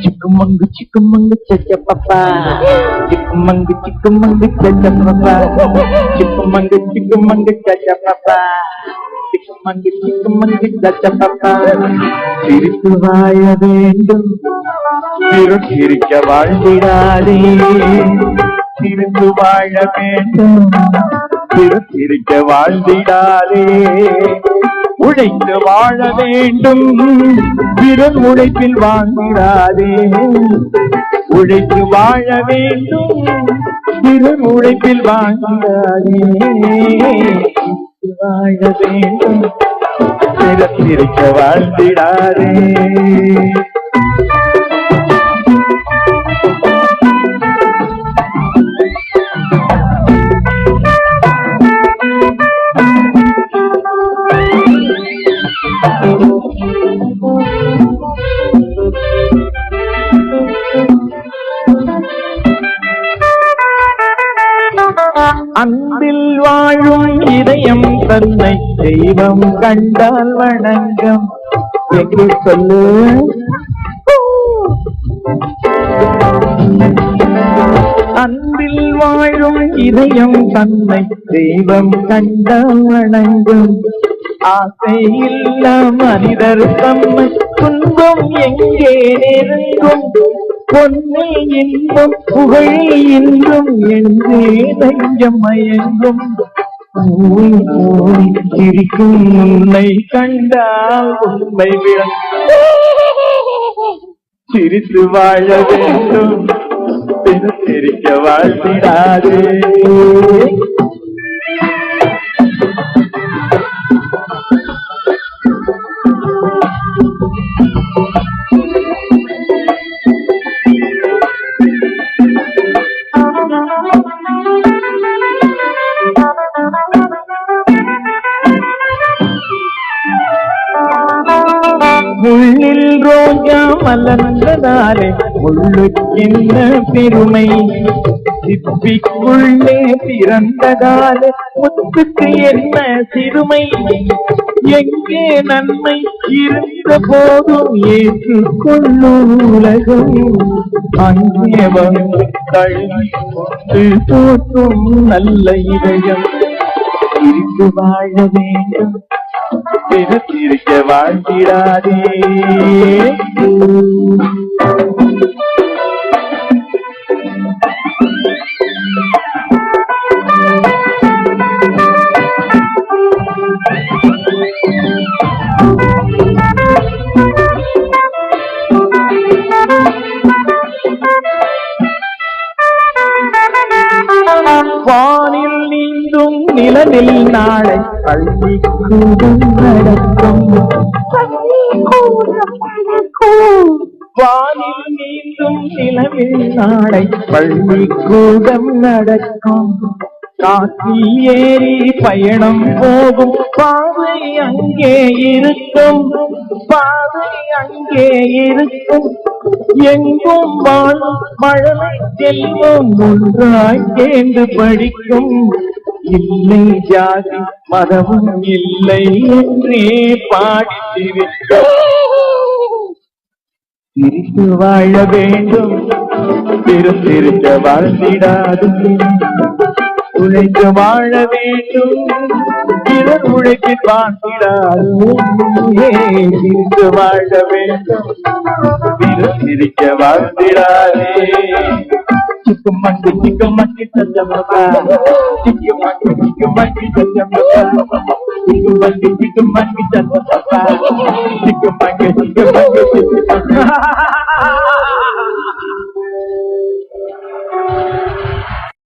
Chikumangu chikumangu chacha papa, chikumangu chikumangu chacha papa, chikumangu chikumangu chacha papa, chikumangu chikumangu chacha papa. சிரித்து வாழ வேண்டும் பிறர் சிரிக்க வாழ்ந்திடாதே, சிரித்து வாழ வேண்டும் பிறர் சிரிக்க வாழ்ந்திடாதே. உழைத்து வாழ வேண்டும் பிறர் உழைப்பில் வாழ்ந்திடாதே, உழைத்து வாழ வேண்டும் பிறர் உழைப்பில் வாழ்ந்திடாதே. வாழ வேண்டும் பிறர் சிரிக்க வாழ்ந்திடாதே. அன்பில் வாழும் இதயம் தன்னை தெய்வம் கண்டால் வணங்கம் என்று சொல்லு. அன்பில் வாழும் இதயம் தன்னை தெய்வம் கண்டால் வணங்கும். ஆசை இல்ல மனிதர் தம்மை துன்பம் எங்கே நெருங்கும். பொன்னில் இன்பம் புகழில் இன்பம் என்றே நெஞ்சம் மயங்கும். சிரிக்கும் உன்னை கண்டால் உண்மை விளங்கும். சிரித்து வாழ வேண்டும் சிரிக்க வாழ்த்திடாதே. முள்ளில் ரோஜா மலர்ந்ததாலே முள்ளுக்கின்ற பெருமை, சிப்பிக்குள்ளே பிறந்ததாலே முத்துக்கு என்ன சிறுமை. எங்கே நன்மை இருந்த போதும் ஏற்றுக்கொள்ளும் உலகம், அங்கே வந்து தழுவி கொண்டு போற்றும் நல்ல இதயம். இருந்து வாழ வேண்டும் சிரிக்க வாழ்ந்திடாதே. வானில் நீந்தும் நிலவில் நாளை பள்ளிக்கூடம் நடக்கும். வானில் நீந்தும் நிலவில் நாளை பள்ளிக்கூடம் நடக்கும். காசி ஏறி பயணம் போகும் பாதை அங்கே இருக்கும், பாதை அங்கே இருக்கும். எங்கும் வாழும் மழலை செல்வம் ஒன்றாய் சேர்ந்து படிக்கும். இல்லை ஜாதி மதமும் இல்லை என்றே பாடித்திருக்கும். சிரித்து வாழ வேண்டும் பெரும் சிரிக்க வாழ்ந்திடாது. உழைத்து வாழ வேண்டும் பிறர் உழைப்பில் வாழ்ந்திடாது. சிரித்து வாழ வேண்டும் பிறர் சிரிக்க வாழ்ந்திடாதே. சிக்குமங்கு சிக்குமங்கு சத்தமப்பா, சிக்குமங்கு சிக்குமங்கு சத்தமப்பா, சிக்குமங்கு சிக்குமங்கு சத்தமப்பா, சிக்குமங்கு சிக்குமங்கு